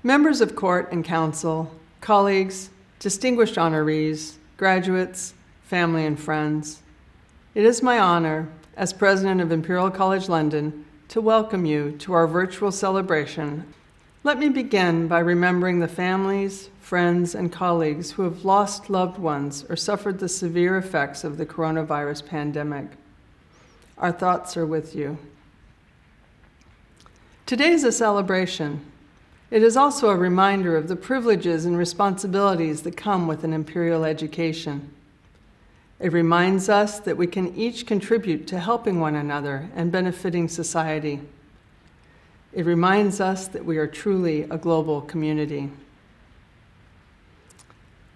Members of court and council, colleagues, distinguished honorees, graduates, family and friends, it is my honor, as president of Imperial College London, to welcome you to our virtual celebration. Let me begin by remembering the families, friends, and colleagues who have lost loved ones or suffered the severe effects of the coronavirus pandemic. Our thoughts are with you. Today is a celebration. It is also a reminder of the privileges and responsibilities that come with an Imperial education. It reminds us that we can each contribute to helping one another and benefiting society. It reminds us that we are truly a global community.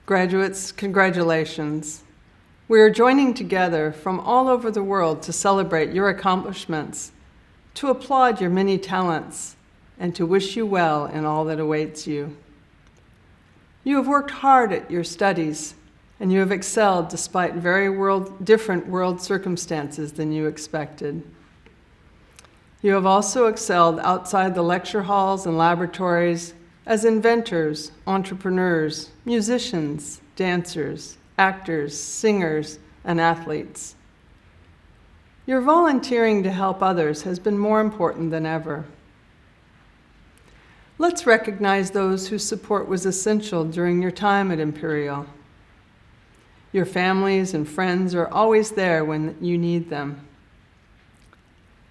Graduates, congratulations. We are joining together from all over the world to celebrate your accomplishments, to applaud your many talents, and to wish you well in all that awaits you. You have worked hard at your studies, and you have excelled despite very different world circumstances than you expected. You have also excelled outside the lecture halls and laboratories as inventors, entrepreneurs, musicians, dancers, actors, singers, and athletes. Your volunteering to help others has been more important than ever. Let's recognize those whose support was essential during your time at Imperial. Your families and friends are always there when you need them.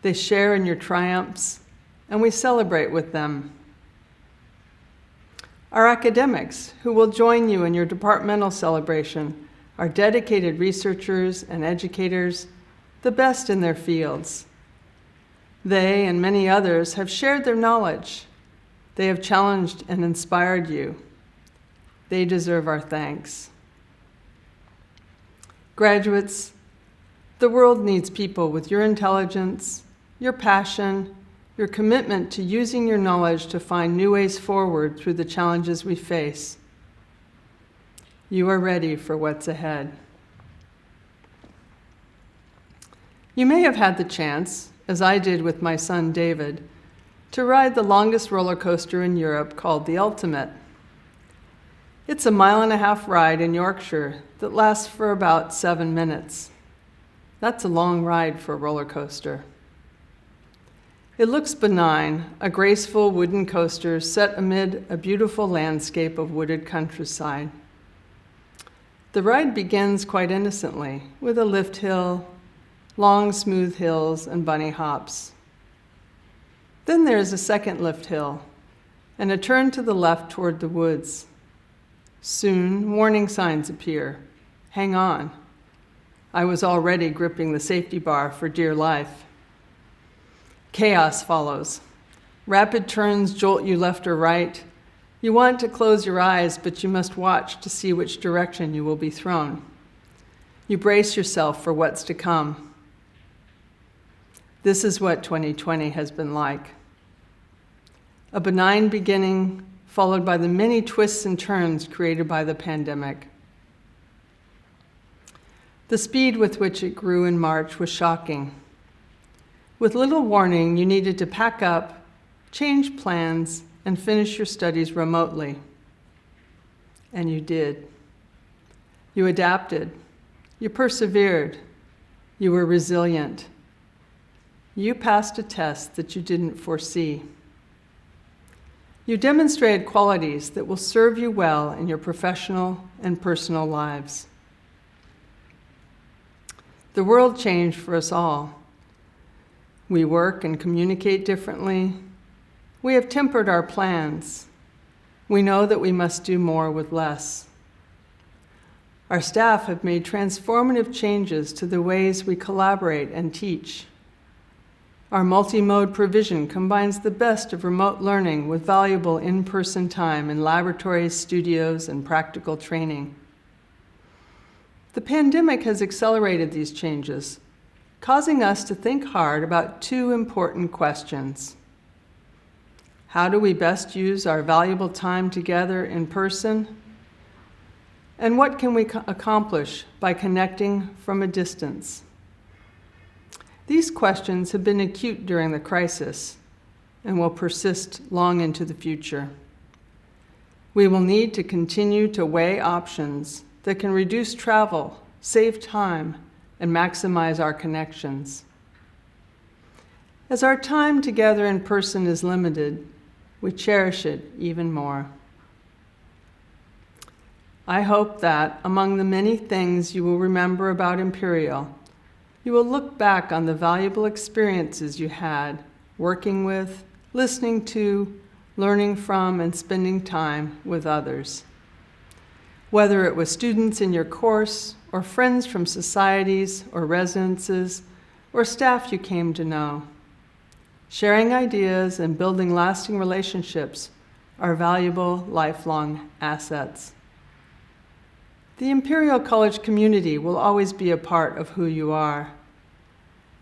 They share in your triumphs, and we celebrate with them. Our academics, who will join you in your departmental celebration, are dedicated researchers and educators, the best in their fields. They and many others have shared their knowledge. They have challenged and inspired you. They deserve our thanks. Graduates, the world needs people with your intelligence, your passion, your commitment to using your knowledge to find new ways forward through the challenges we face. You are ready for what's ahead. You may have had the chance, as I did with my son David, to ride the longest roller coaster in Europe called the Ultimate. It's a 1.5-mile ride in Yorkshire that lasts for about 7 minutes. That's a long ride for a roller coaster. It looks benign, a graceful wooden coaster set amid a beautiful landscape of wooded countryside. The ride begins quite innocently, with a lift hill, long smooth hills, and bunny hops. Then there is a second lift hill, and a turn to the left toward the woods. Soon, warning signs appear. Hang on. I was already gripping the safety bar for dear life. Chaos follows. Rapid turns jolt you left or right. You want to close your eyes, but you must watch to see which direction you will be thrown. You brace yourself for what's to come. This is what 2020 has been like. A benign beginning, followed by the many twists and turns created by the pandemic. The speed with which it grew in March was shocking. With little warning, you needed to pack up, change plans, and finish your studies remotely. And you did. You adapted. You persevered. You were resilient. You passed a test that you didn't foresee. You demonstrated qualities that will serve you well in your professional and personal lives. The world changed for us all. We work and communicate differently. We have tempered our plans. We know that we must do more with less. Our staff have made transformative changes to the ways we collaborate and teach. Our multi-mode provision combines the best of remote learning with valuable in-person time in laboratories, studios, and practical training. The pandemic has accelerated these changes, causing us to think hard about 2 important questions. How do we best use our valuable time together in person? And what can we accomplish by connecting from a distance? These questions have been acute during the crisis and will persist long into the future. We will need to continue to weigh options that can reduce travel, save time, and maximize our connections. As our time together in person is limited, we cherish it even more. I hope that, among the many things you will remember about Imperial, you will look back on the valuable experiences you had working with, listening to, learning from, and spending time with others. Whether it was students in your course, or friends from societies or residences, or staff you came to know. Sharing ideas and building lasting relationships are valuable lifelong assets. The Imperial College community will always be a part of who you are.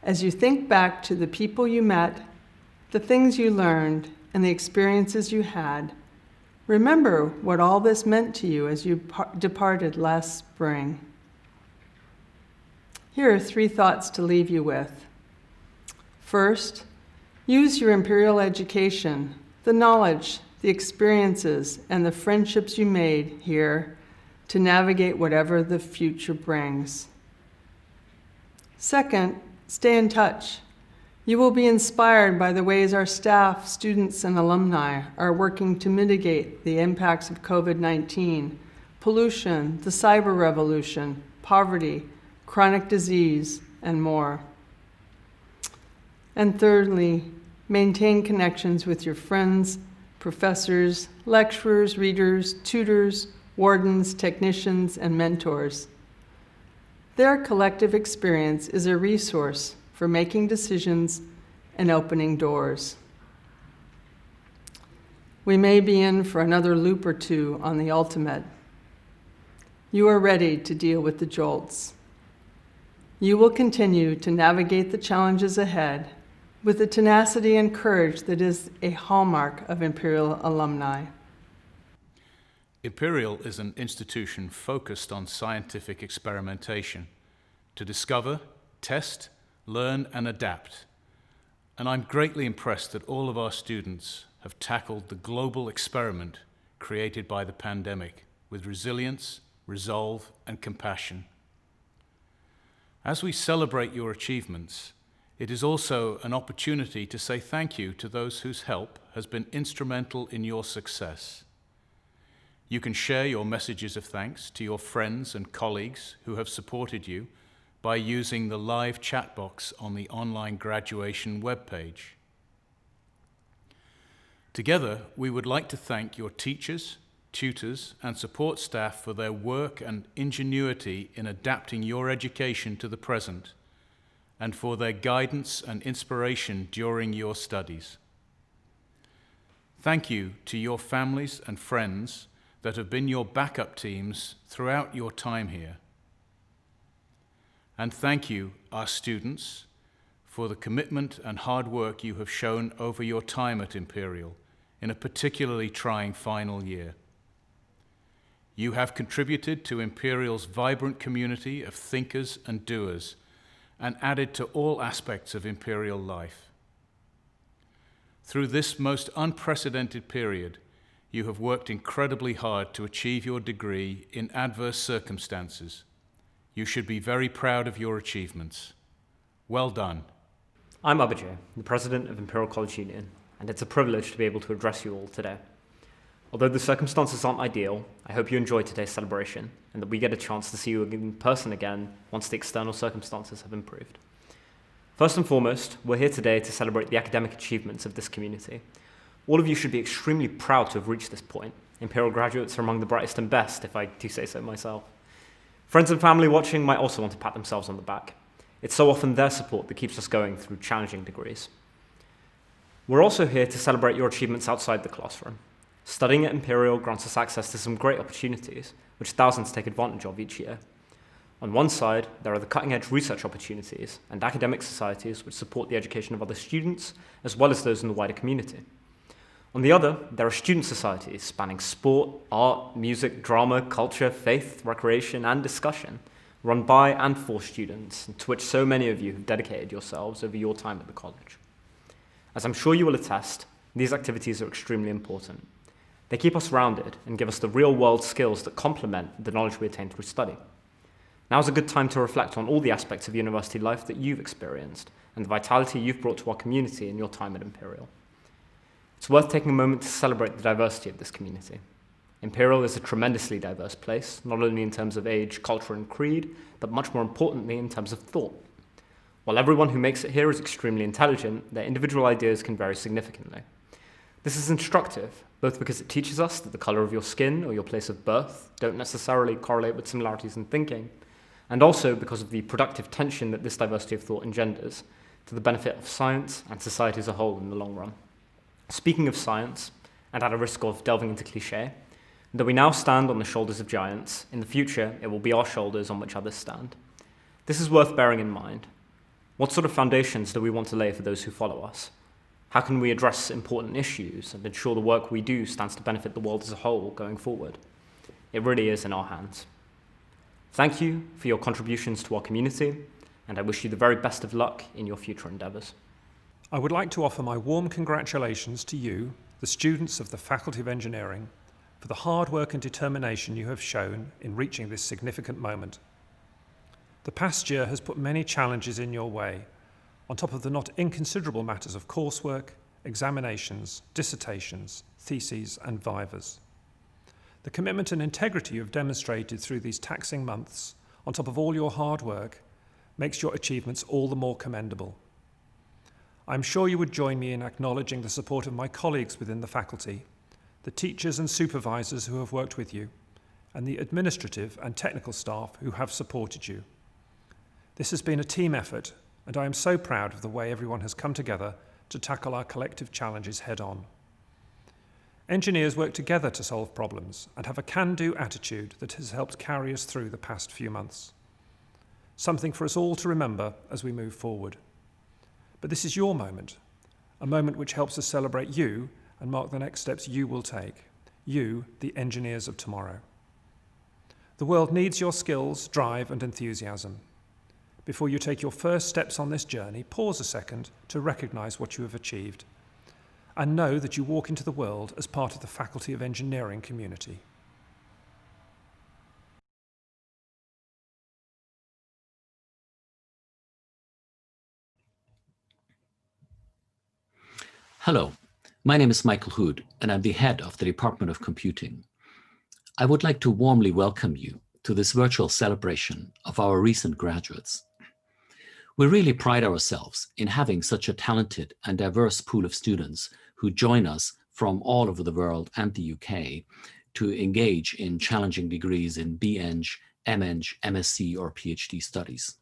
As you think back to the people you met, the things you learned, and the experiences you had, remember what all this meant to you as you departed last spring. Here are 3 thoughts to leave you with. First, use your Imperial education, the knowledge, the experiences, and the friendships you made here to navigate whatever the future brings. Second, stay in touch. You will be inspired by the ways our staff, students, and alumni are working to mitigate the impacts of COVID-19, pollution, the cyber revolution, poverty, chronic disease, and more. And thirdly, maintain connections with your friends, professors, lecturers, readers, tutors, wardens, technicians, and mentors. Their collective experience is a resource for making decisions and opening doors. We may be in for another loop or 2 on the Ultimate. You are ready to deal with the jolts. You will continue to navigate the challenges ahead with the tenacity and courage that is a hallmark of Imperial alumni. Imperial is an institution focused on scientific experimentation to discover, test, learn, and adapt. and I'm greatly impressed that all of our students have tackled the global experiment created by the pandemic with resilience, resolve, and compassion. As we celebrate your achievements, it is also an opportunity to say thank you to those whose help has been instrumental in your success. You can share your messages of thanks to your friends and colleagues who have supported you by using the live chat box on the online graduation webpage. Together, we would like to thank your teachers, tutors, and support staff for their work and ingenuity in adapting your education to the present, and for their guidance and inspiration during your studies. Thank you to your families and friends that have been your backup teams throughout your time here. And thank you, our students, for the commitment and hard work you have shown over your time at Imperial in a particularly trying final year. You have contributed to Imperial's vibrant community of thinkers and doers and added to all aspects of Imperial life. Through this most unprecedented period, you have worked incredibly hard to achieve your degree in adverse circumstances. You should be very proud of your achievements. Well done. I'm Abhijay, the President of Imperial College Union, and it's a privilege to be able to address you all today. Although the circumstances aren't ideal, I hope you enjoy today's celebration and that we get a chance to see you in person again once the external circumstances have improved. First and foremost, we're here today to celebrate the academic achievements of this community. All of you should be extremely proud to have reached this point. Imperial graduates are among the brightest and best, if I do say so myself. Friends and family watching might also want to pat themselves on the back. It's so often their support that keeps us going through challenging degrees. We're also here to celebrate your achievements outside the classroom. Studying at Imperial grants us access to some great opportunities, which thousands take advantage of each year. On one side, there are the cutting-edge research opportunities and academic societies which support the education of other students, as well as those in the wider community. On the other, there are student societies spanning sport, art, music, drama, culture, faith, recreation, and discussion, run by and for students, to which so many of you have dedicated yourselves over your time at the college. As I'm sure you will attest, these activities are extremely important. They keep us rounded and give us the real-world skills that complement the knowledge we attain through study. Now is a good time to reflect on all the aspects of university life that you've experienced and the vitality you've brought to our community in your time at Imperial. It's worth taking a moment to celebrate the diversity of this community. Imperial is a tremendously diverse place, not only in terms of age, culture, and creed, but much more importantly in terms of thought. While everyone who makes it here is extremely intelligent, their individual ideas can vary significantly. This is instructive, both because it teaches us that the color of your skin or your place of birth don't necessarily correlate with similarities in thinking, and also because of the productive tension that this diversity of thought engenders to the benefit of science and society as a whole in the long run. Speaking of science, and at a risk of delving into cliché, though we now stand on the shoulders of giants, in the future it will be our shoulders on which others stand. This is worth bearing in mind. What sort of foundations do we want to lay for those who follow us? How can we address important issues and ensure the work we do stands to benefit the world as a whole going forward? It really is in our hands. Thank you for your contributions to our community, and I wish you the very best of luck in your future endeavours. I would like to offer my warm congratulations to you, the students of the Faculty of Engineering, for the hard work and determination you have shown in reaching this significant moment. The past year has put many challenges in your way, on top of the not inconsiderable matters of coursework, examinations, dissertations, theses, and vivas. The commitment and integrity you have demonstrated through these taxing months, on top of all your hard work, makes your achievements all the more commendable. I'm sure you would join me in acknowledging the support of my colleagues within the faculty, the teachers and supervisors who have worked with you, and the administrative and technical staff who have supported you. This has been a team effort, and I am so proud of the way everyone has come together to tackle our collective challenges head-on. Engineers work together to solve problems and have a can-do attitude that has helped carry us through the past few months. Something for us all to remember as we move forward. But this is your moment, a moment which helps us celebrate you and mark the next steps you will take, you, the engineers of tomorrow. The world needs your skills, drive, and enthusiasm. Before you take your first steps on this journey, pause a second to recognise what you have achieved and know that you walk into the world as part of the Faculty of Engineering community. Hello, my name is Michael Hood, and I'm the head of the Department of Computing. I would like to warmly welcome you to this virtual celebration of our recent graduates. We really pride ourselves in having such a talented and diverse pool of students who join us from all over the world and the UK to engage in challenging degrees in BEng, MEng, MSc or PhD studies.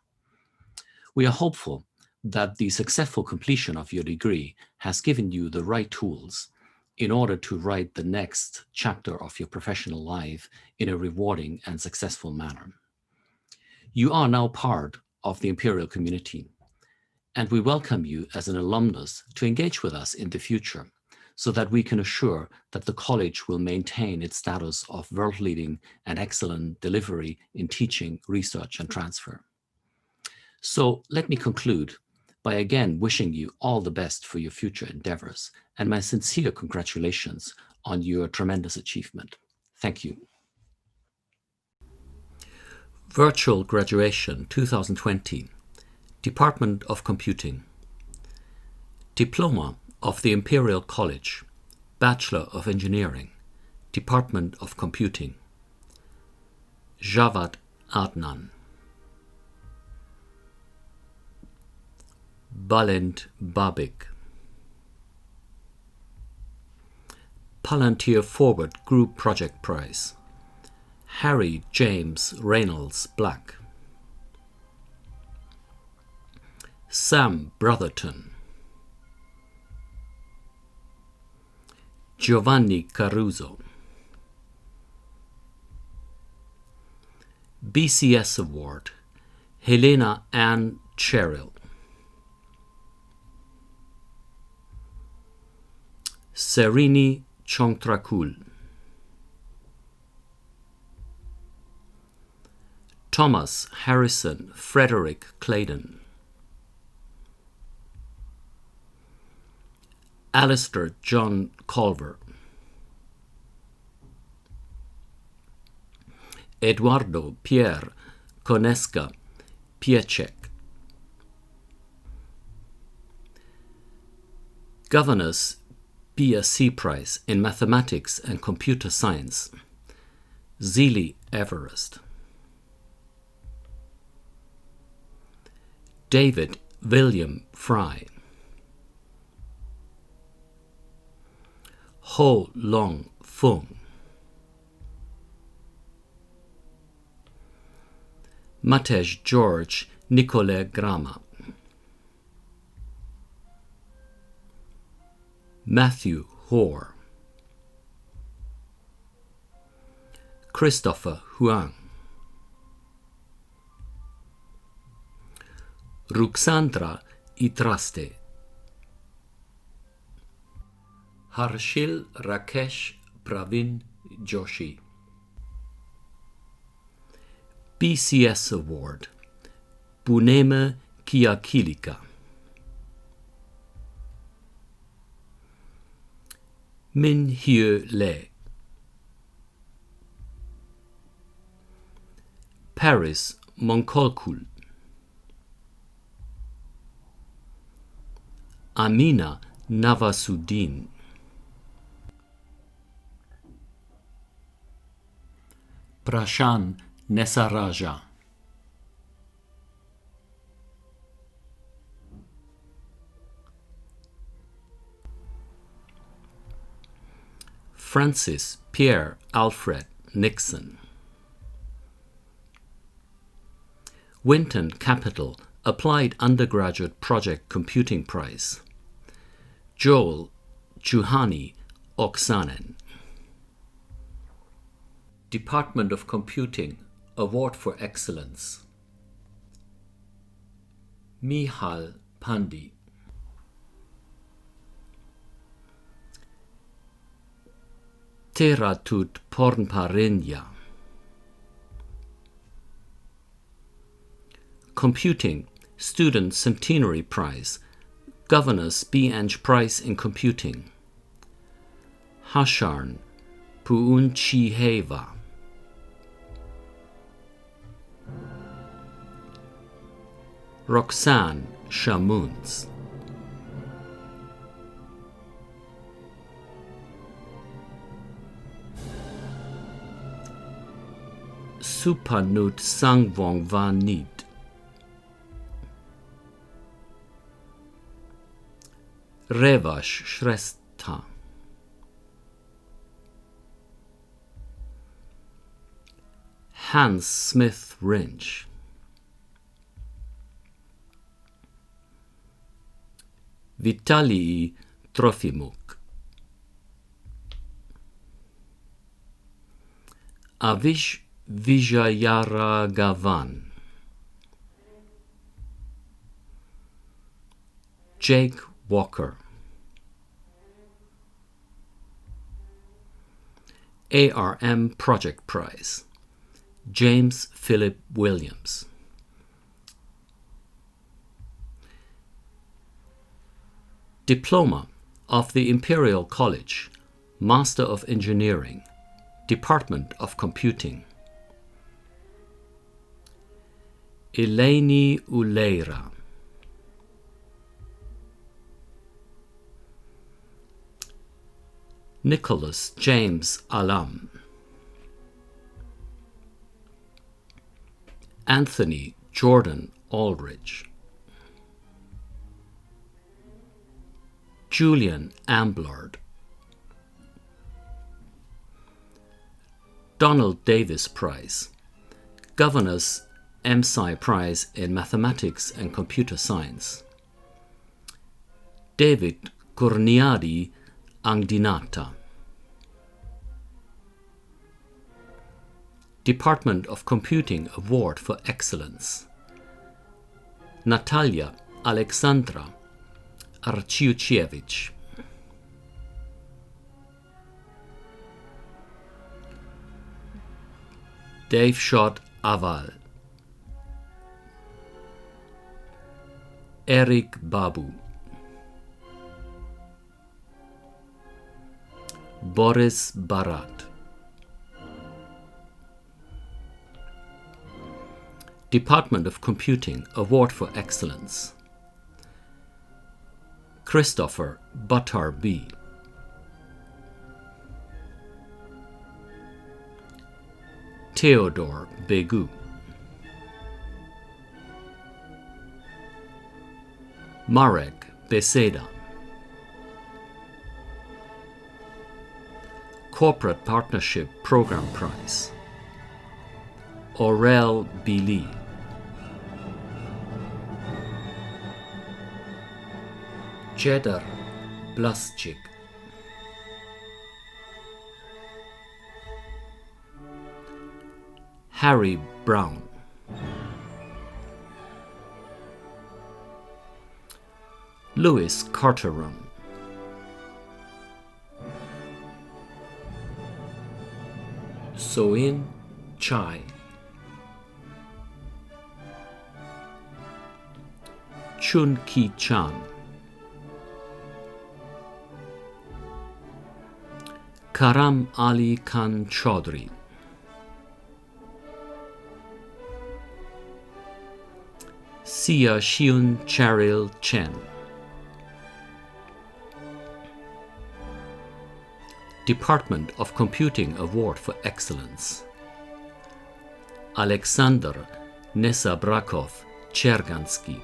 We are hopeful that the successful completion of your degree has given you the right tools in order to write the next chapter of your professional life in a rewarding and successful manner. You are now part of the Imperial community, and we welcome you as an alumnus to engage with us in the future so that we can assure that the college will maintain its status of world-leading and excellent delivery in teaching, research, and transfer. So let me conclude by again wishing you all the best for your future endeavors and my sincere congratulations on your tremendous achievement. Thank you. Virtual Graduation 2020, Department of Computing. Diploma of the Imperial College, Bachelor of Engineering, Department of Computing. Javad Adnan. Balint Babik. Palantir Forward Group Project Prize. Harry James Reynolds Black. Sam Brotherton. Giovanni Caruso. BCS Award, Helena Ann Cheryl. Serini Chongtrakul. Thomas Harrison Frederick Claydon. Alistair John Culver. Eduardo Pierre Koneska Piecek. Governors BSc Prize in Mathematics and Computer Science, Zealy Everest. David William Fry. Ho Long Fung. Matej George Nicole Grama. Matthew Hoare. Christopher Huang. Ruxandra Itraste. Harshil Rakesh Pravin Joshi. BCS Award, Buneme Kiakilika. Min Hye Le. Paris Monkolkul. Amina Navasuddin. Prashan Nesaraja. Francis Pierre Alfred Nixon. Winton Capital Applied Undergraduate Project Computing Prize, Joel Juhani Oksanen. Department of Computing Award for Excellence, Mihal Pandi. Teratut Pornparenya. Computing Student Centenary Prize, Governors B. Eng Prize in Computing. Hasharn Puunchiheva. Roxanne Shamuns. Supanut Sangvong Vanid. Revash Shrestha. Hans Smith Rinch. Vitalii Trofimuk. Avish Vijayaragavan. Jake Walker. ARM Project Prize, James Philip Williams. Diploma of the Imperial College, Master of Engineering, Department of Computing. Eleni Uleira. Nicholas James Alam. Anthony Jordan Aldridge. Julian Amblard. Donald Davis Prize, Governor's MSci Prize in Mathematics and Computer Science. David Kurniadi Angdinata. Department of Computing Award for Excellence. Natalia Alexandra Archiuchevich. Devshot Aval. Eric Babu. Boris Barat. Department of Computing Award for Excellence. Christopher Buttar B. Theodore Begu. Marek Beseda. Corporate Partnership Program Prize. Aurel Bili. Jedar Blaschik. Harry Brown. Louis Carteron. Soin Chai. Chun Ki Chan. Karam Ali Khan Chaudhry. Sia Shiun Charil Chen. Department of Computing Award for Excellence. Alexander Nesabrakov Chergansky.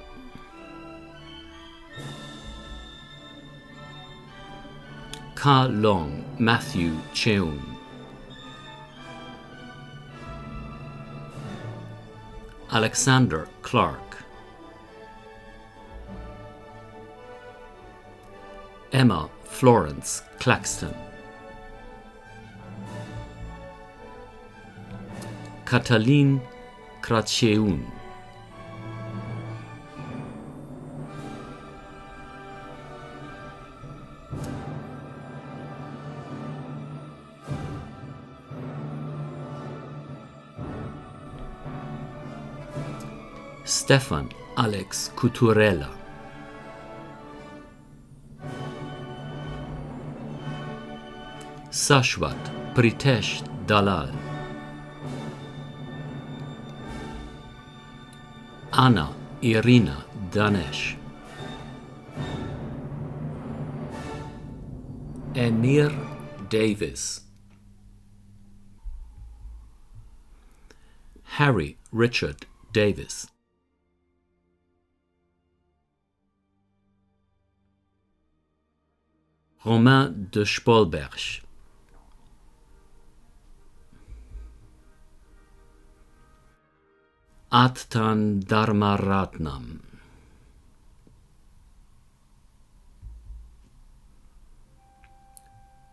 Ka Long Matthew Cheung. Alexander Clark. Emma Florence Claxton. Katalin Kratcheun. Stefan Alex Cuturella, Sashwat Pritesh Dalal, Anna Irina Danesh, Emir Davis, Harry Richard Davis, Romain de Spolberg, Attan Dharmaratnam,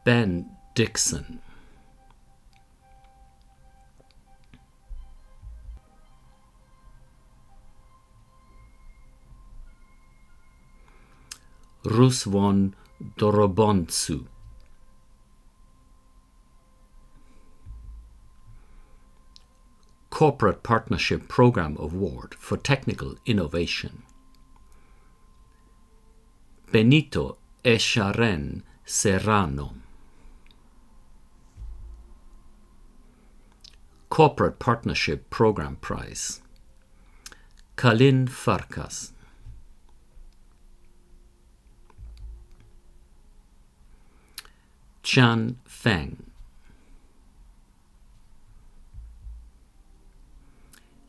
Ben Dixon, Ruswon Dorobontsu, Corporate Partnership Program Award for Technical Innovation, Benito Echaren Serrano, Corporate Partnership Program Prize, Kalin Farkas, Chan Feng,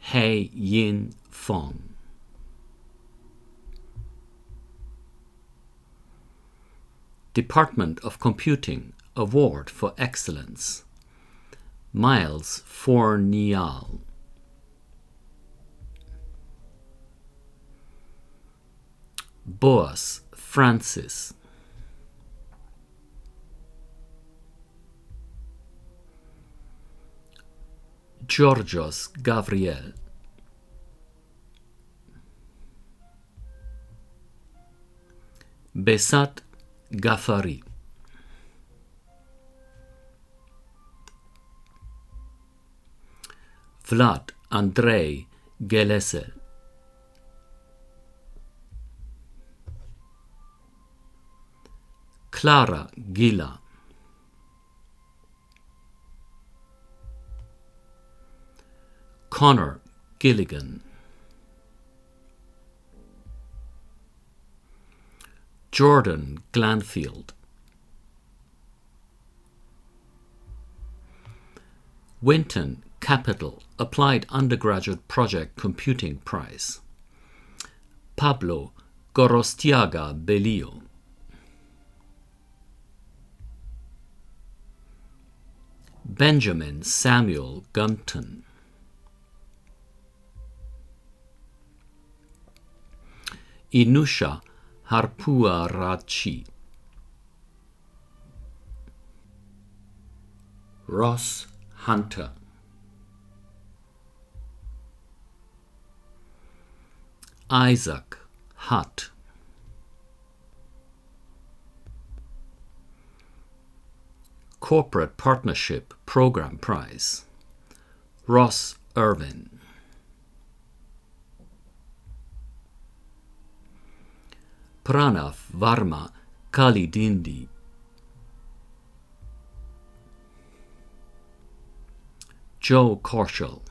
Hei Yin Fong, Department of Computing Award for Excellence, Miles Fornial, Boas Francis, Georgios Gavriel, Besat Ghaffari, Vlad Andrei Gelesel, Clara Gila, Connor Gilligan, Jordan Glanfield, Winton Capital Applied Undergraduate Project Computing Prize, Pablo Gorostiaga Belio, Benjamin Samuel Gunton, Inusha Harpua Rachi, Ross Hunter, Isaac Hutt, Corporate Partnership Program Prize, Ross Irvin, Pranav Varma Kalidindi, Joe Korshel,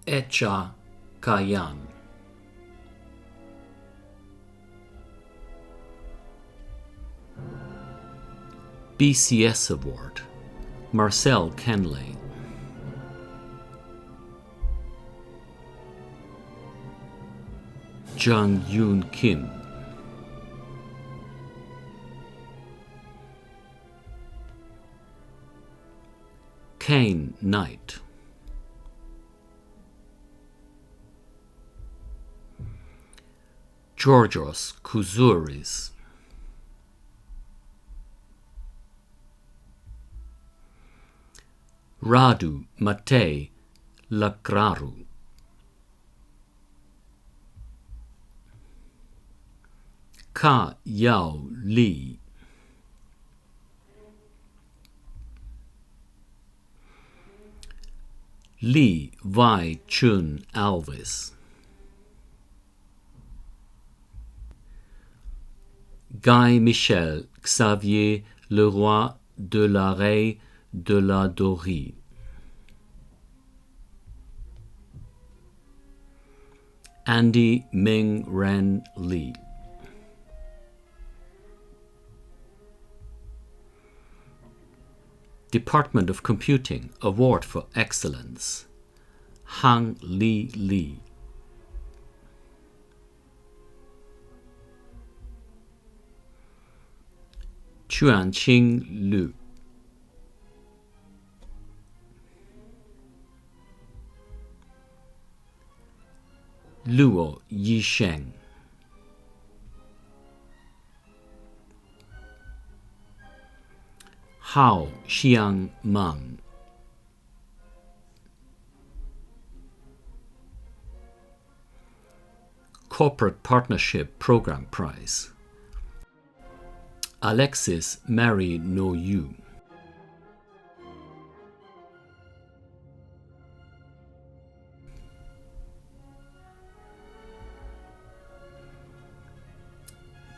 Echa Kayan, BCS Award, Marcel Kenley, Jung Yoon Kim, Kane Knight, Georgios Kouzouris, Radu Matei Lakraru, Ka Yao Li, Lee Vai Chun Alves, Guy Michel Xavier Leroy de la Rey de la Dorie, Andy Ming Ren Lee, Department of Computing Award for Excellence, Hang Li Li, Chuanqing Lu, Luo Yisheng, Hao Xiang Mang, Corporate Partnership Program Prize, Alexis Mary No Yu,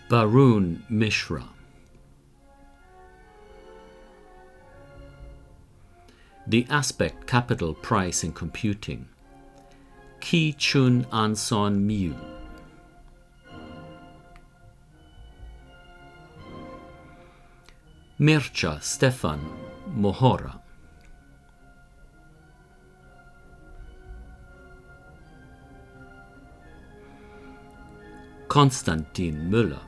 Barun Mishra, the Aspect Capital Prize in Computing, Ki Chun Anson Miu, Mircea Stefan Mohora, Konstantin Müller,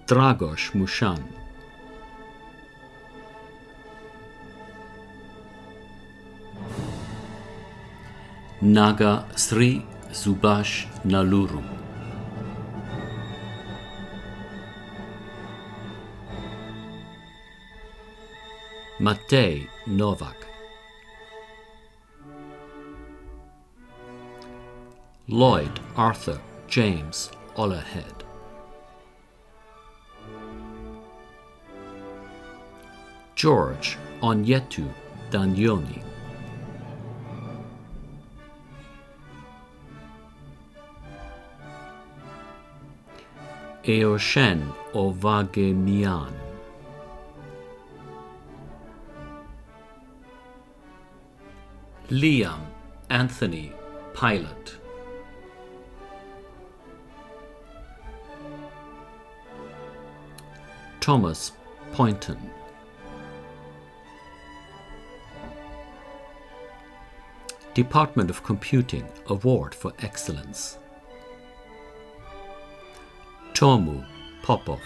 Dragos Mushan, Naga Sri Subhash Naluru, Matej Novak, Lloyd Arthur James Ollerhead, George Onyetu Danyoni, Eoshen Ovagemian, Liam Anthony Pilot, Thomas Poynton, Department of Computing Award for Excellence, Tomu Popov,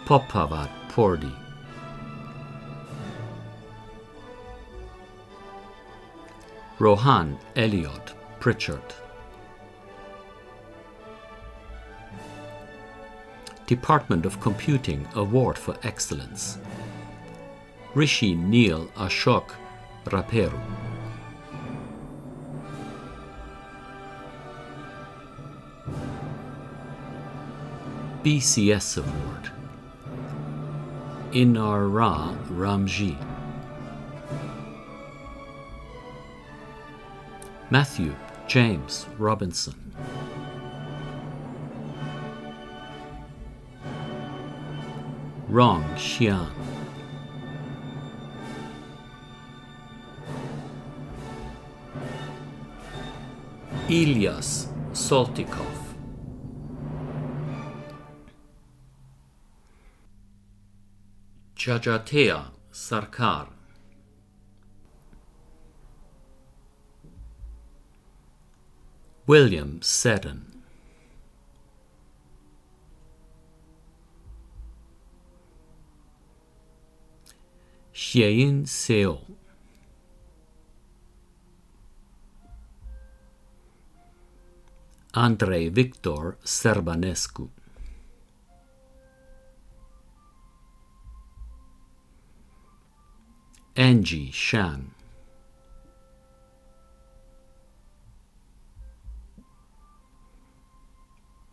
Popavat Pordi, Rohan Elliot Pritchard, Department of Computing Award for Excellence, Rishi Neil Ashok Raperu, BCS Award, Inara Ramji, Matthew James Robinson, Rong Xian, Ilyas Soltikov, Jajatea Sarkar, William Seddon, Xieyin Seo, Andrei Victor Serbanescu, Angie Shang,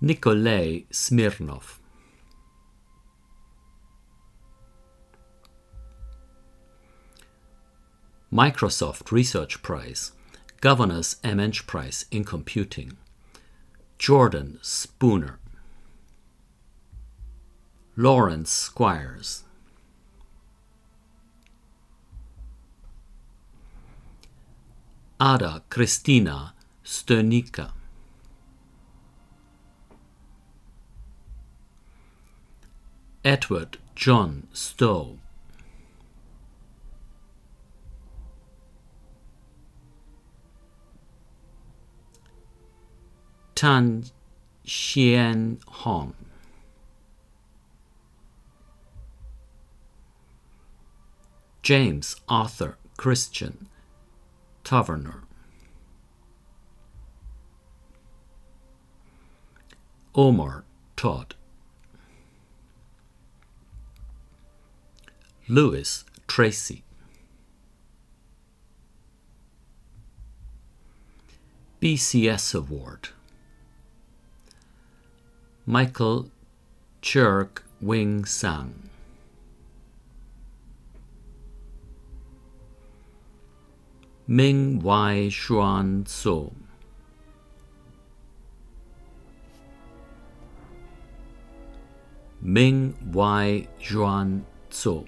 Nikolay Smirnov. Microsoft Research Prize, Governor's MN Prize in Computing, Jordan Spooner. Lawrence Squires. Ada Kristina Sternica. Edward John Stowe. Tan Xian Hong. James Arthur Christian Taverner. Omar Todd. Lewis Tracy. BCS Award. Michael Chirk Wing Sang. Ming Y Xuan So. Ming Y Xuan So.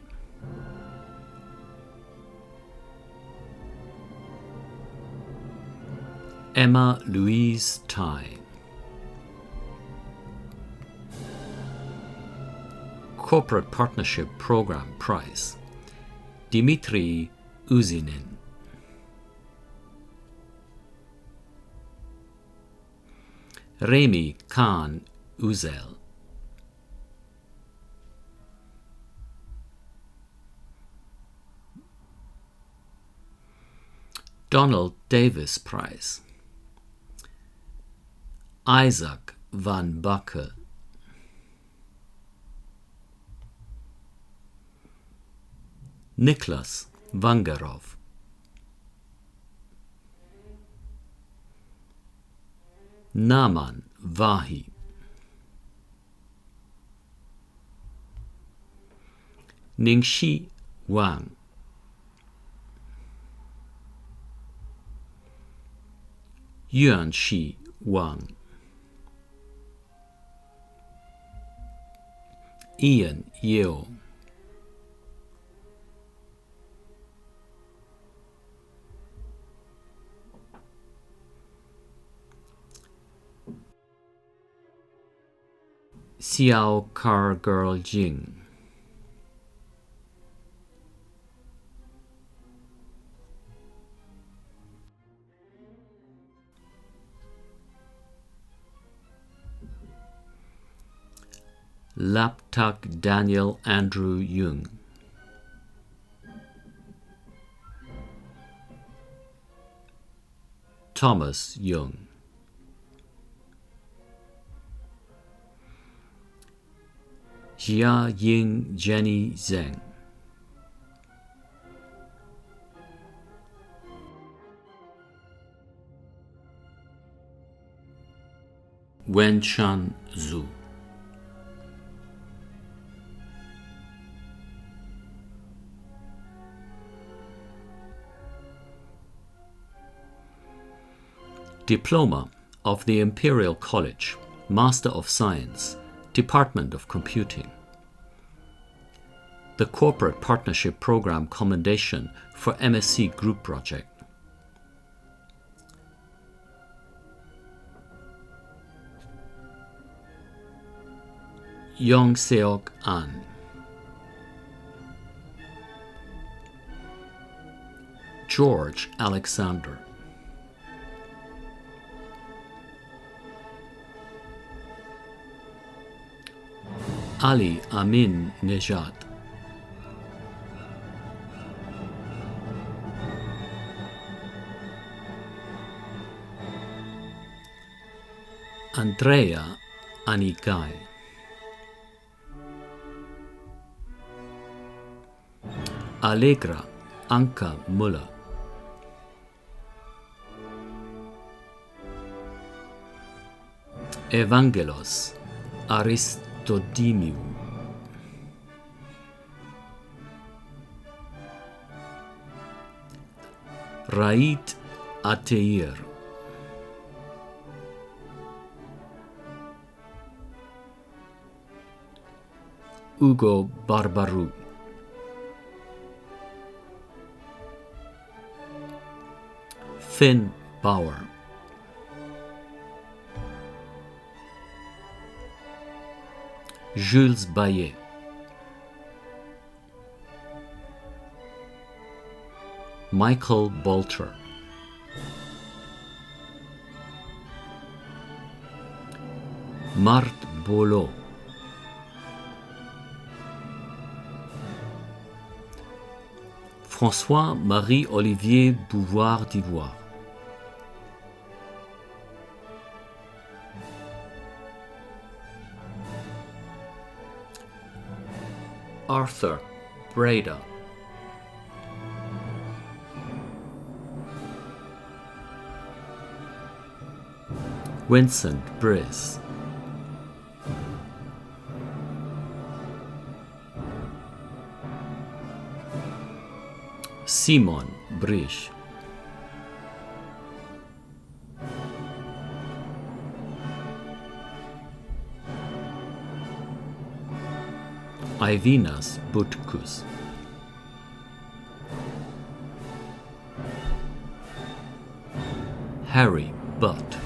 Emma Louise Tai. Corporate Partnership Program Prize, Dmitry Uzinin. Remy Khan Uzel. Donald Davis Prize, Isaac van Bakke. Niklas Vangarov. Naman Vahi. Ningxi Wang. Yuanxi Wang. Ian Yeo. Xiao Car Girl Jing. Laptak Daniel Andrew Jung. Thomas Jung. Jia Ying Jenny Zheng. Wenchan Zhu. Diploma of the Imperial College, Master of Science, Department of Computing. The Corporate Partnership Program Commendation for MSc Group Project. Yong Seok An. George Alexander. Ali Amin Nejad. Andrea Anigai. Allegra Anka Muller. Evangelos Aristodemiou. Rait Ateir. Ugo Barbarou. Finn Bauer. Jules Bayet. Michael Bolter. Marthe Boileau. François-Marie Olivier Beauvoir d'Ivoire. Arthur Breda. Vincent Briss. Simon Brish. Ivinas Butkus. Harry Butt.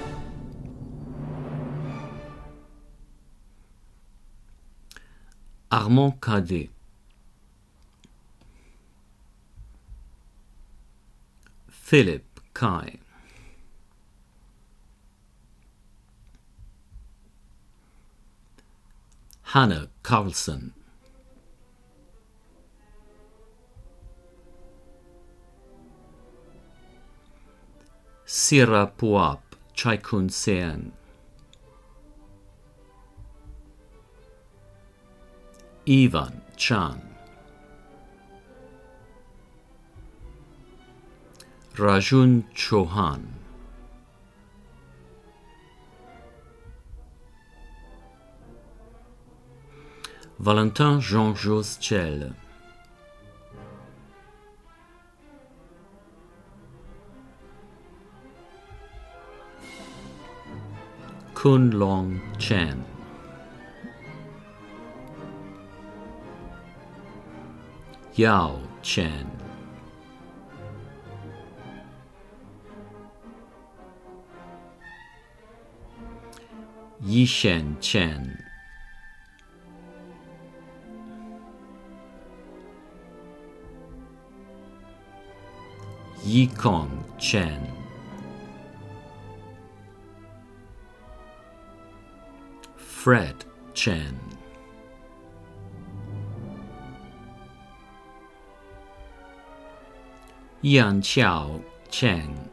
Armand Cadet. Philip Kai. Hannah Carlson. Sira Puap Chaikun Sean. Ivan Chan. Rajun Chauhan. Valentin Jean-Jos Chel. Kun Long Chen. Yao Chen. Yishen Chen. Yikong Chen. Fred Chen. Yan Xiao Cheng.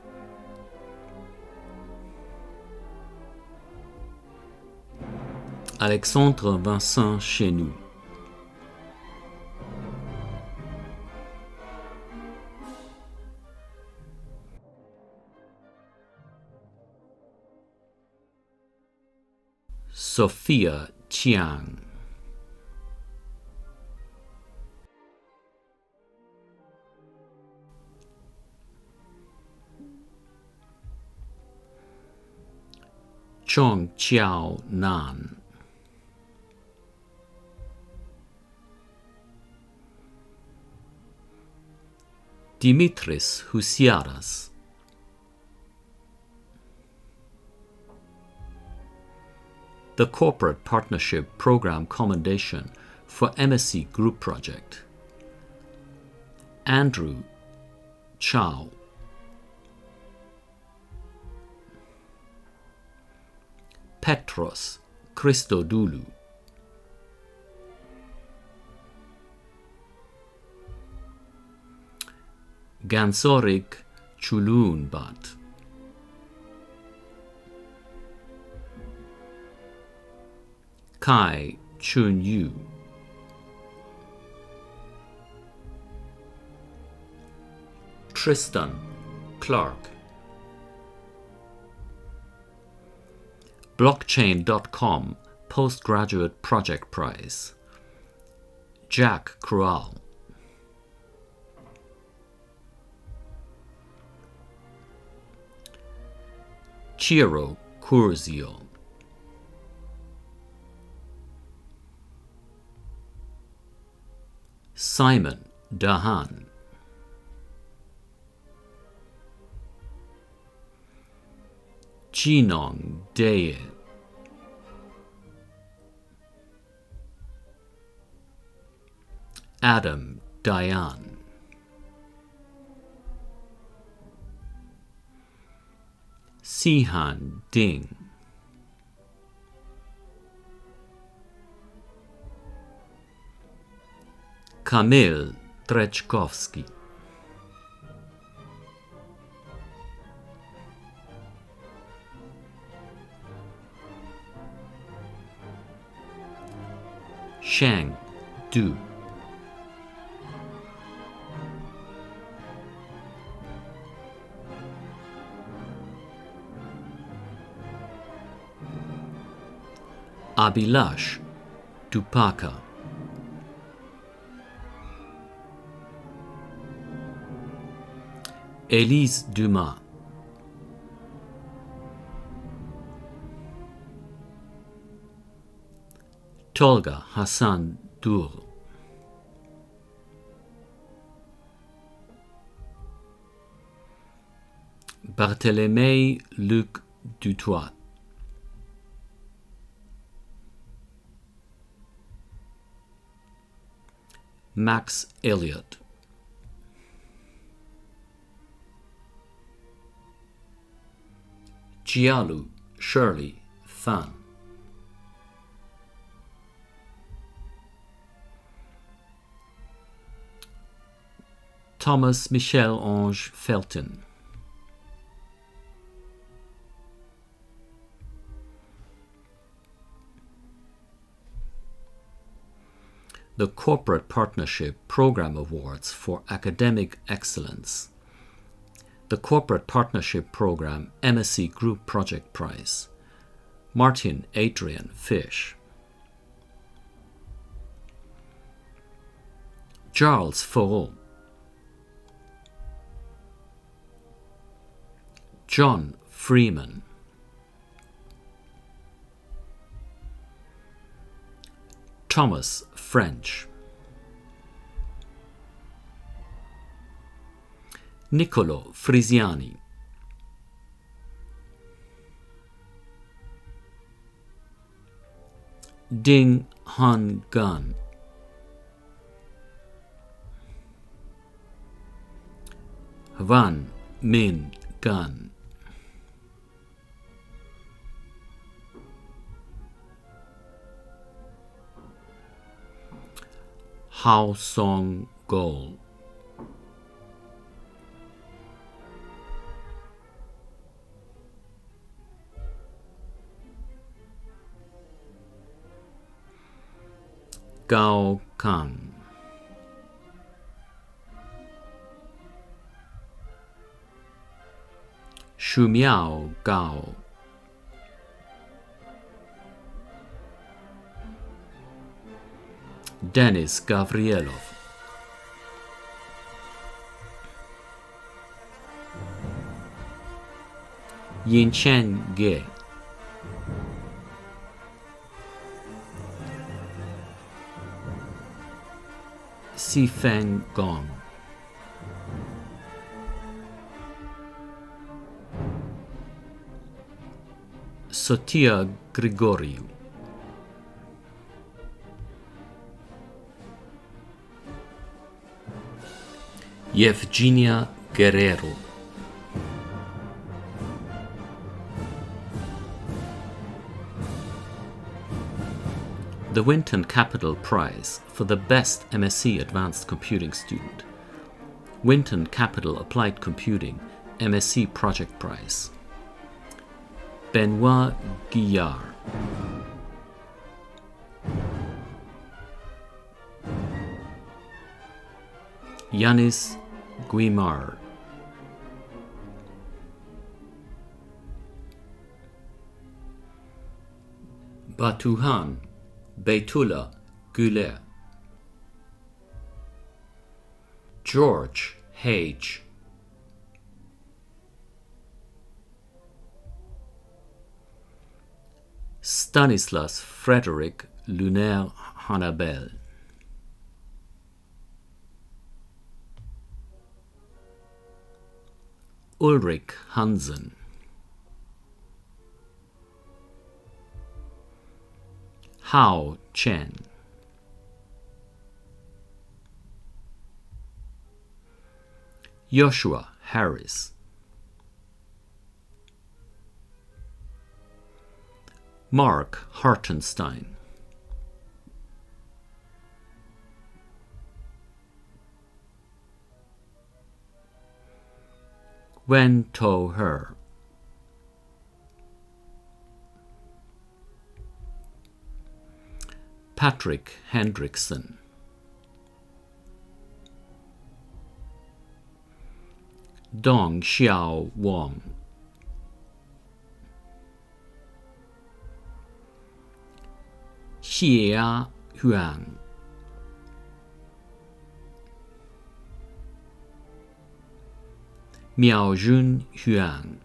Alexandre Vincent Chenou. Sophia Chiang. Chong Chiao Nan. Dimitris Husiaras. The Corporate Partnership Program Commendation for MSc Group Project. Andrew Chow. Petros Christodoulou. Gansorik Chulunbat. Kai Chun Yu. Tristan Clark. Blockchain.com Postgraduate Project Prize, Jack Krual. Ciro Curzio. Simon Dahan. Chinong Deye. Adam Dayan. Sihan Ding. Kamil Treczkowski. Shang Du. Abhilash Dupaka. Élise Dumas. Tolga Hassan Dur. Barthélemy Luc Dutoit. Max Elliott. Jialu Shirley Fan. Thomas Michel Ange Felton. The Corporate Partnership Program Awards for Academic Excellence. The Corporate Partnership Program MSc Group Project Prize. Martin Adrian Fish. Charles Foreau. John Freeman. Thomas French. Niccolo Frisiani. Ding Han Gun. Van Min Gun. Hao Song Gol. Gao Kang. Shumiao Gao. Denis Gavrielov. Yinchen Ge. Sifeng Gong. Sotia Grigoriou. Yevgenia Guerrero. The Winton Capital Prize for the Best MSc Advanced Computing Student. Winton Capital Applied Computing MSc Project Prize. Benoit Guillard. Yanis Guimard. Batuhan Beytullah Güler, George Hage, Stanislas Frederick Lunaire Hanabel, Ulrich Hansen, Hao Chen, Joshua Harris, Mark Hartenstein, Wen To Her, Patrick Hendrickson, Dong Xiao Wang, Xie Huang, Miaojun Huang,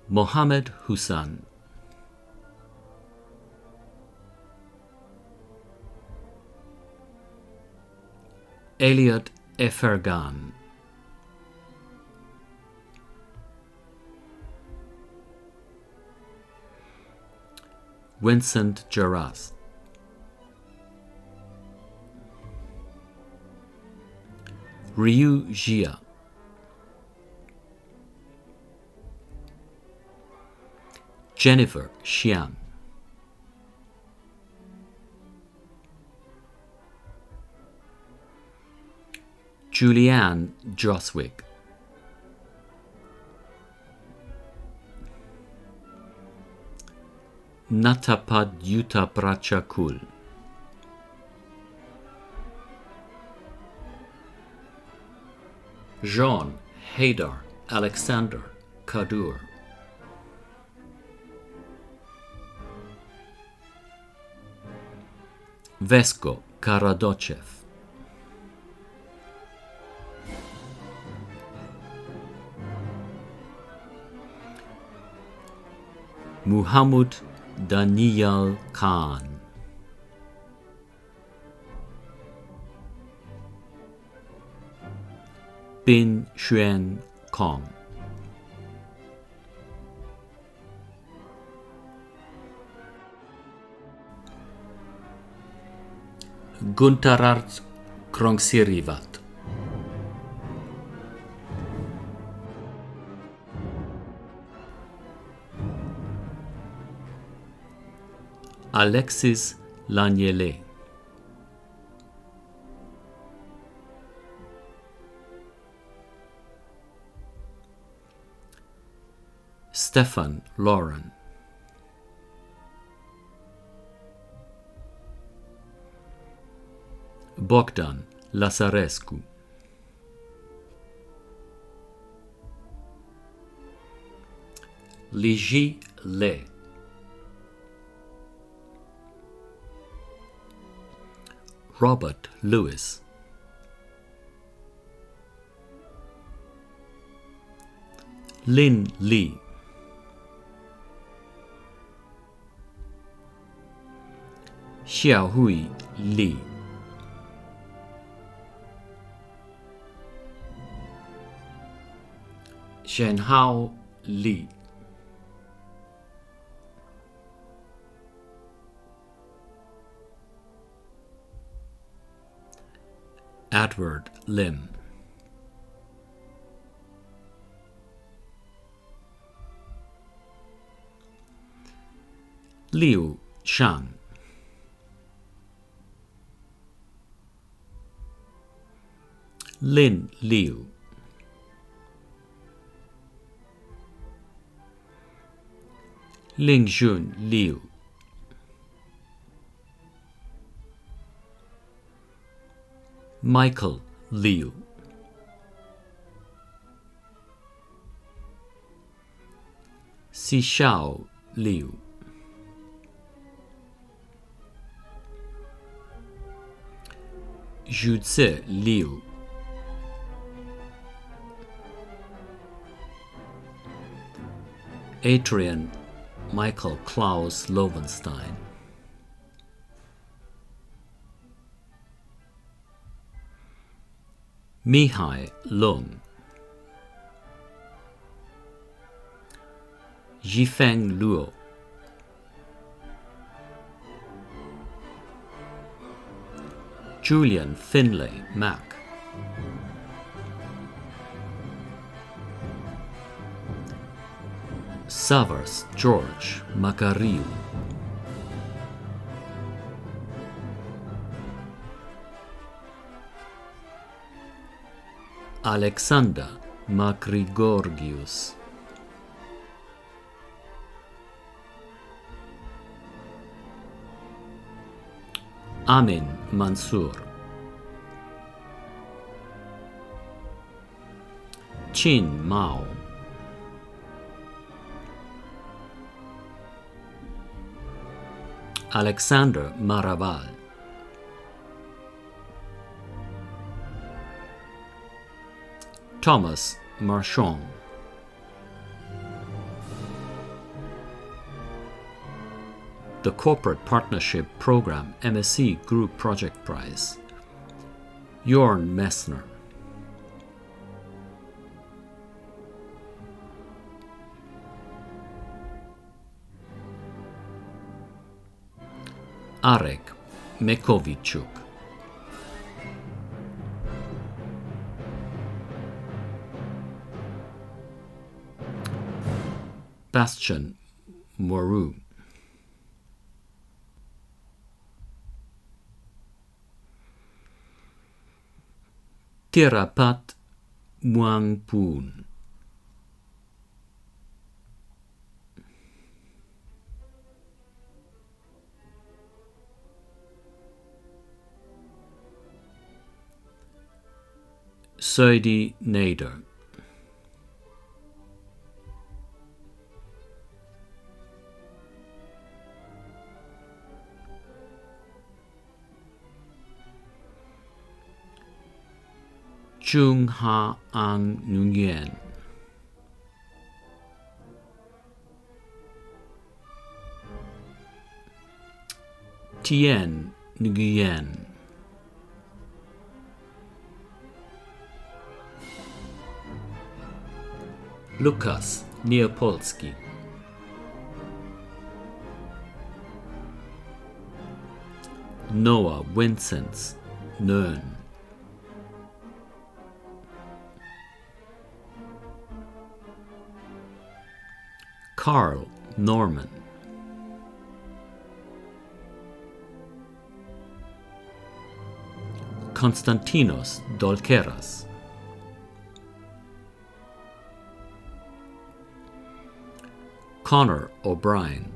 Mohammed Hussan, Elliot Efergan, Vincent Jarras, Ryu Jia, Jennifer Xian, Julianne Joswick, Natapad Yuta Prachakul, Jean Haydar Alexander Kadur, Vesko Karadochev, Muhammad Daniyal Khan, Bin Xuan Kong, Guntarart Krongsirivat, Alexis Laniele, Stefan Lauren, Bogdan Lazarescu, Liji Le, Robert Lewis, Lin Li, Xiaohui Li, Shenhao Li, Edward Lim, Liu Shang, Lin Liu, Lingjun Liu, Michael Liu, Xiao Liu, Zhuzi Liu, Adrian Michael Klaus Lowenstein, Mihai Lung, Yifeng Luo, Julian Finlay Mack, Savars George Macariu, Alexander Makrigorgius, Amin Mansour, Qin Mao, Alexander Maraval, Thomas Marchand, the Corporate Partnership Program MSc Group Project Prize, Jorn Messner, Arek Mekovichuk, Bastian Moreau, Tirapat Muangpoon, Soidi Nader, Chung Ha Ang Nguyen, Tien Nguyen, Lukas Neopolski, Noah Vincent Nern, Carl Norman, Konstantinos Dolkeras, Connor O'Brien,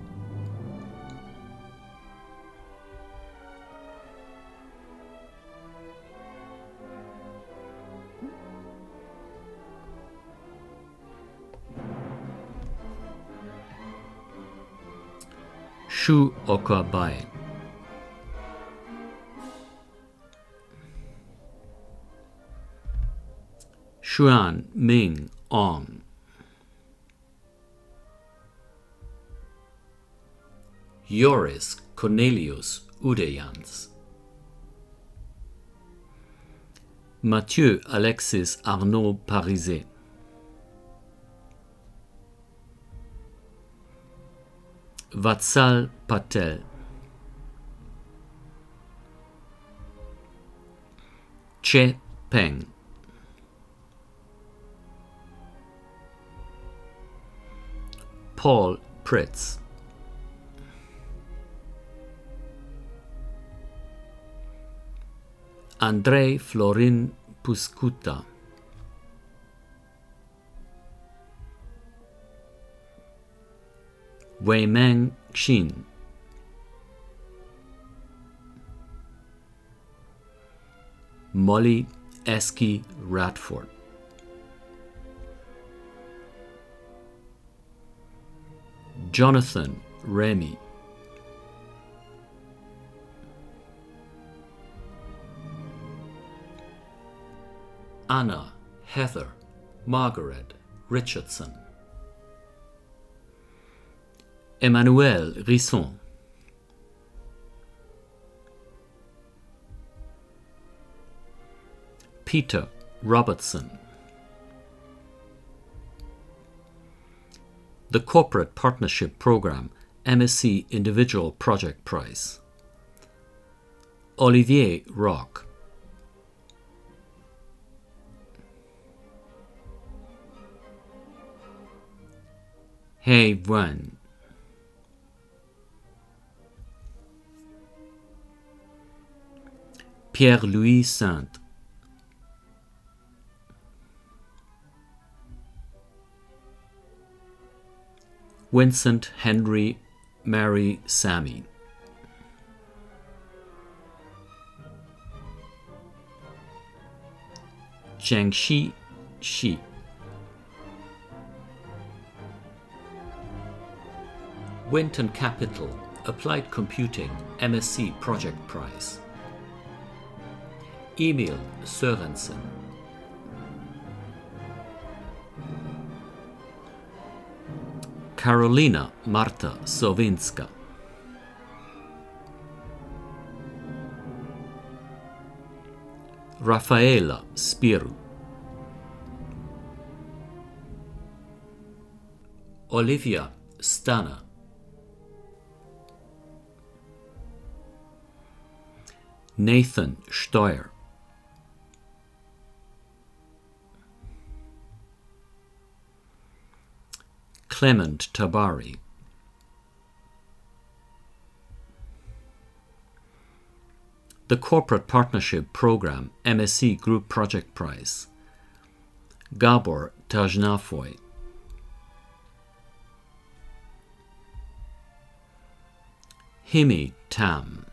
Shu Okabai, Xuan Ming Ong, Joris Cornelius Udeyans, Mathieu Alexis Arnaud Pariset, Vatsal Patel, Che Peng, Paul Pritz, Andrei Florin Puskuta, Weimeng Xin, Molly Eski Radford, Jonathan Remy, Anna Heather Margaret Richardson, Emmanuel Risson, Peter Robertson. The Corporate Partnership Program MSc Individual Project Prize, Olivier Rock, He Wen, Pierre-Louis Saint, Vincent Henry Mary Sammy, Jiangxi Shi, Winton Capital Applied Computing MSc Project Prize, Emil Sørensen, Karolina Marta Sovinska, Rafaela Spiru, Olivia Stana, Nathan Steuer, Clement Tabari, the Corporate Partnership Program MSc Group Project Prize, Gabor Tajnafoy, Himi Tam,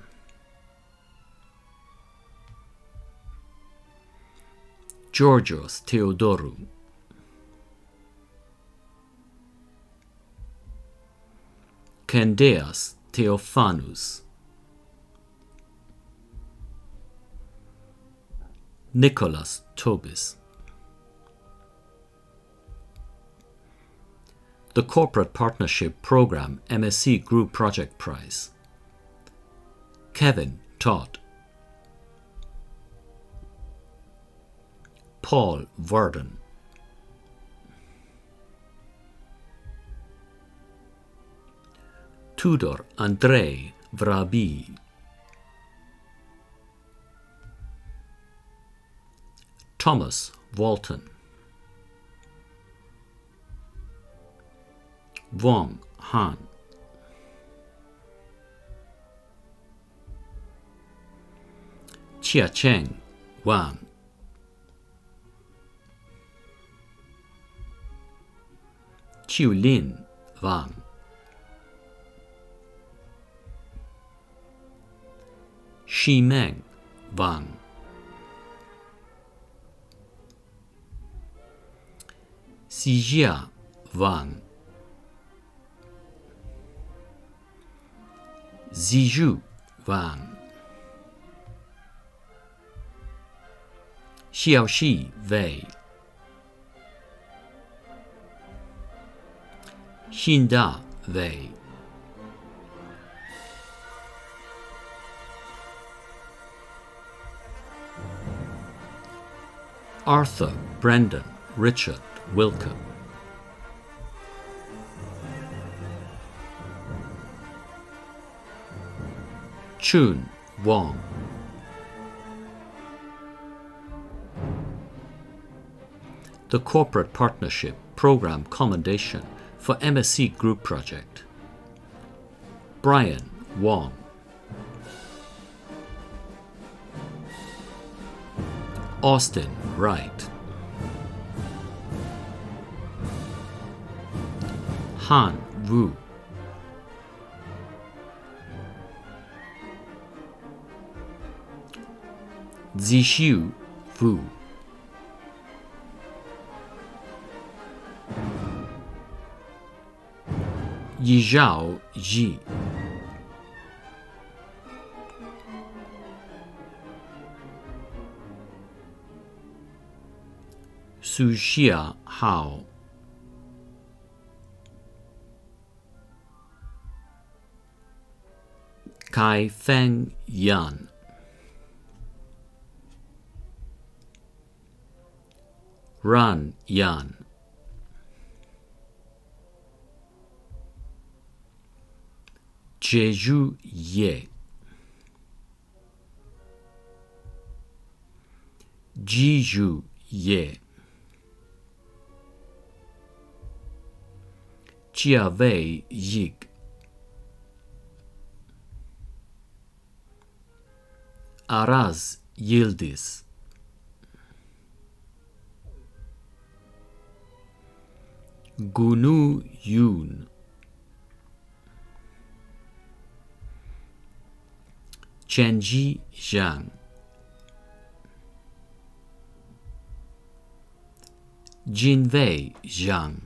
Georgios Theodorou, Kendeas Theophanous, Nicholas Tobis. The Corporate Partnership Program MSc Group Project Prize, Kevin Todd, Paul Worden, Tudor Andrei Vrabi, Thomas Walton, Wang Han, Chia-Cheng Wang, Qiulin Wang, Ximeng Wang, Xijia Wang, Zizhu Wang, Xiaoxi Wei, Xinda Wei, Arthur Brendan Richard Wilke, Chun Wong, the Corporate Partnership Program Commendation for MSc Group Project, Brian Wong, Austin Wright, Han Wu, Zixiu Wu, Yizhao Yi, Sujia Hao, Kai Feng Yan, Ran Yan, Jeju Ye, Jiju Ye, Jiawei Yig, Araz Yildiz, Gunu Yun, Chenji Zhang, Jinwei Zhang,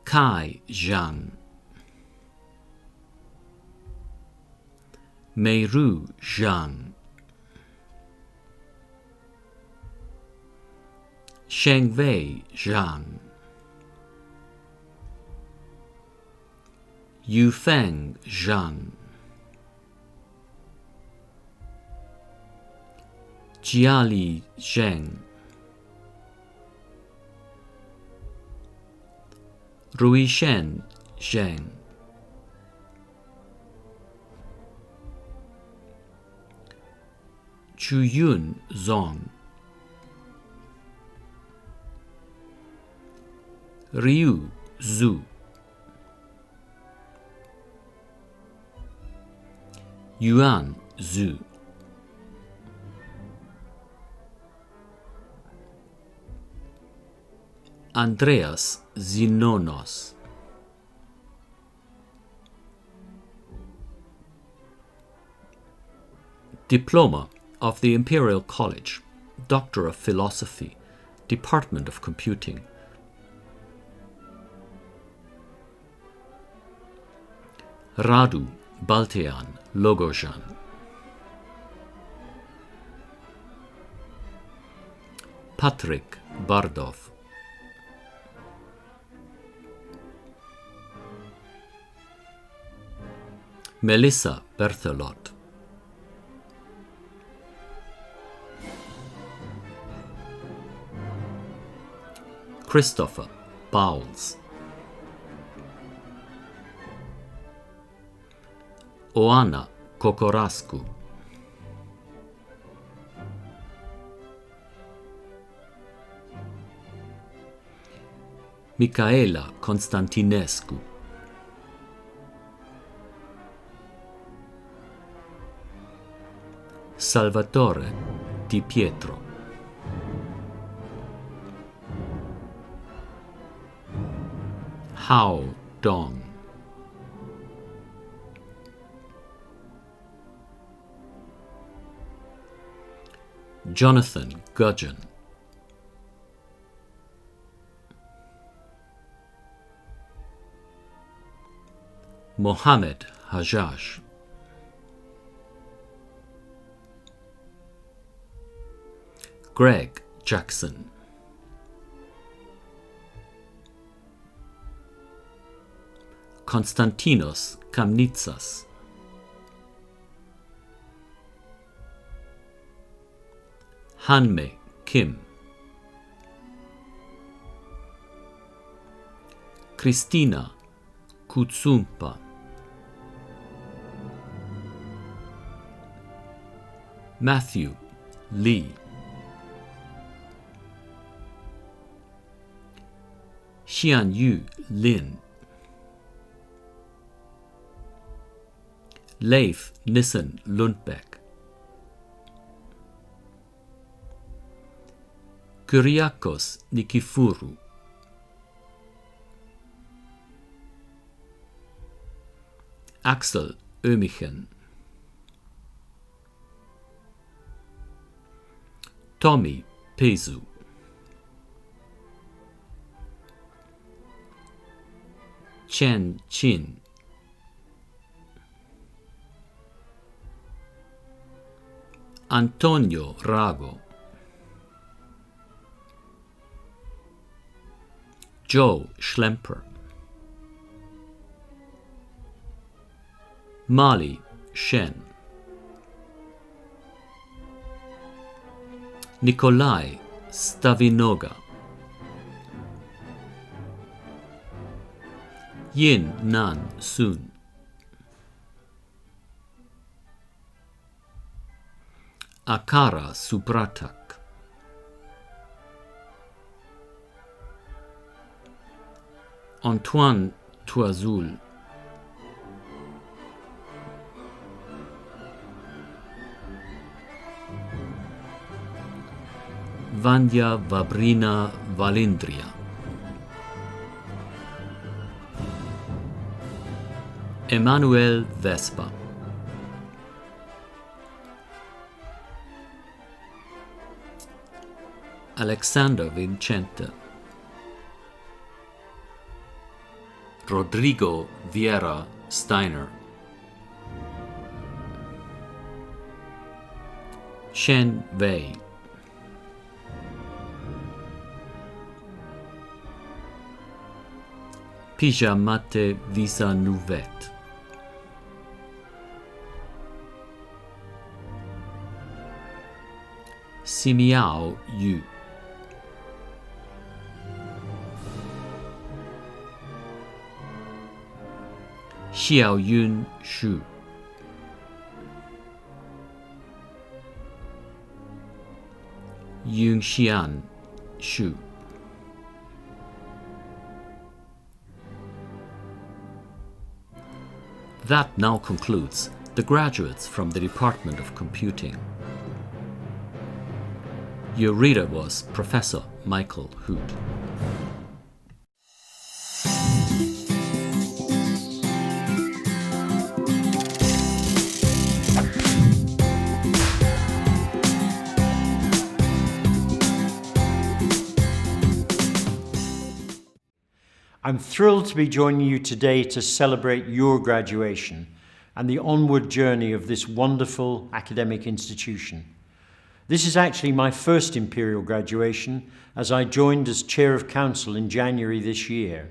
Kai Zhang, Meiru Zhang, Shengwei Zhang, Yufeng Zhang, Jiali Zheng, Ruishen Zheng, Chuyun Zong, Ryu Zhu, Yuan Zhu, Andreas Zinonos, Diploma of the Imperial College, Doctor of Philosophy, Department of Computing, Radu Baltean Logozhan, Patrick Bardov, Melissa Berthelot, Christopher Bowles, Oana Kokorascu, Micaela Constantinescu, Salvatore Di Pietro, Hao Dong, Jonathan Gudgeon, Mohammed Hajjaj, Greg Jackson, Konstantinos Kamnitsas, Hanmei Kim, Christina Kutsumpa, Matthew Lee, Xianyu Lin, Leif Nissen Lundbeck, Kyriakos Nikifuru, Axel Ömichen, Tommy Pezu, Chen Qin, Antonio Rago, Joe Schlemper, Mali Shen, Nikolai Stavinoga, Yin Nan Sun, Akara Subratak, Antoine Toazul, Vanya Vabrina Valindria, Emanuel Vespa, Alexander Vincente, Rodrigo Vieira Steiner, Shen Wei, Pijamate Visa Nouvette, Simiao Yu, Xiaoyun Shu, Yunxian Shu, That now concludes the graduates from the Department of Computing. Your reader was Professor Michael Hood. I'm thrilled to be joining you today to celebrate your graduation and the onward journey of this wonderful academic institution. This is actually my first Imperial graduation, as I joined as Chair of Council in January this year.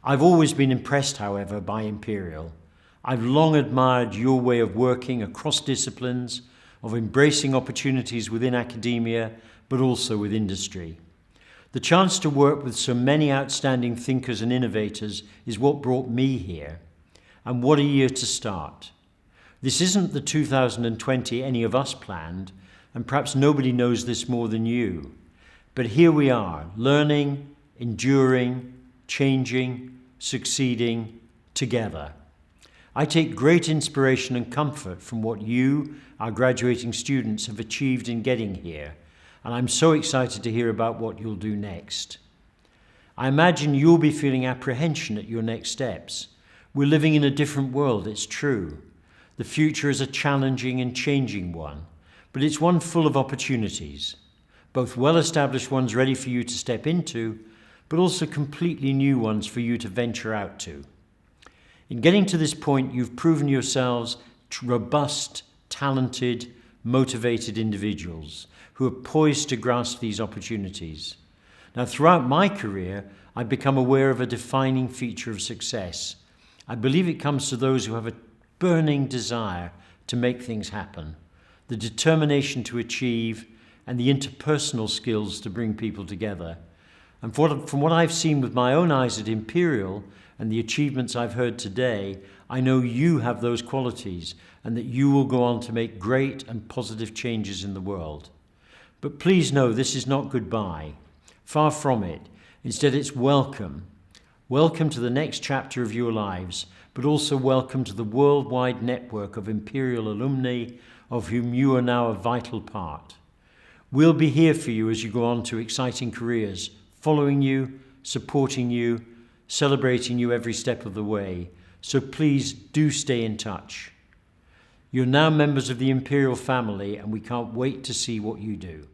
I've always been impressed, however, by Imperial. I've long admired your way of working across disciplines, of embracing opportunities within academia, but also with industry. The chance to work with so many outstanding thinkers and innovators is what brought me here. And what a year to start. This isn't the 2020 any of us planned, and perhaps nobody knows this more than you. But here we are, learning, enduring, changing, succeeding together. I take great inspiration and comfort from what you, our graduating students, have achieved in getting here. And I'm so excited to hear about what you'll do next. I imagine you'll be feeling apprehension at your next steps. We're living in a different world, it's true. The future is a challenging and changing one, but it's one full of opportunities, both well-established ones ready for you to step into, but also completely new ones for you to venture out to. In getting to this point, you've proven yourselves robust, talented, motivated individuals who are poised to grasp these opportunities. Now, throughout my career, I've become aware of a defining feature of success. I believe it comes to those who have a burning desire to make things happen, the determination to achieve, and the interpersonal skills to bring people together. And from what I've seen with my own eyes at Imperial and the achievements I've heard today, I know you have those qualities and that you will go on to make great and positive changes in the world. But please know this is not goodbye. Far from it. Instead, it's welcome. Welcome to the next chapter of your lives, but also welcome to the worldwide network of Imperial alumni of whom you are now a vital part. We'll be here for you as you go on to exciting careers, following you, supporting you, celebrating you every step of the way. So please do stay in touch. You're now members of the Imperial family, and we can't wait to see what you do.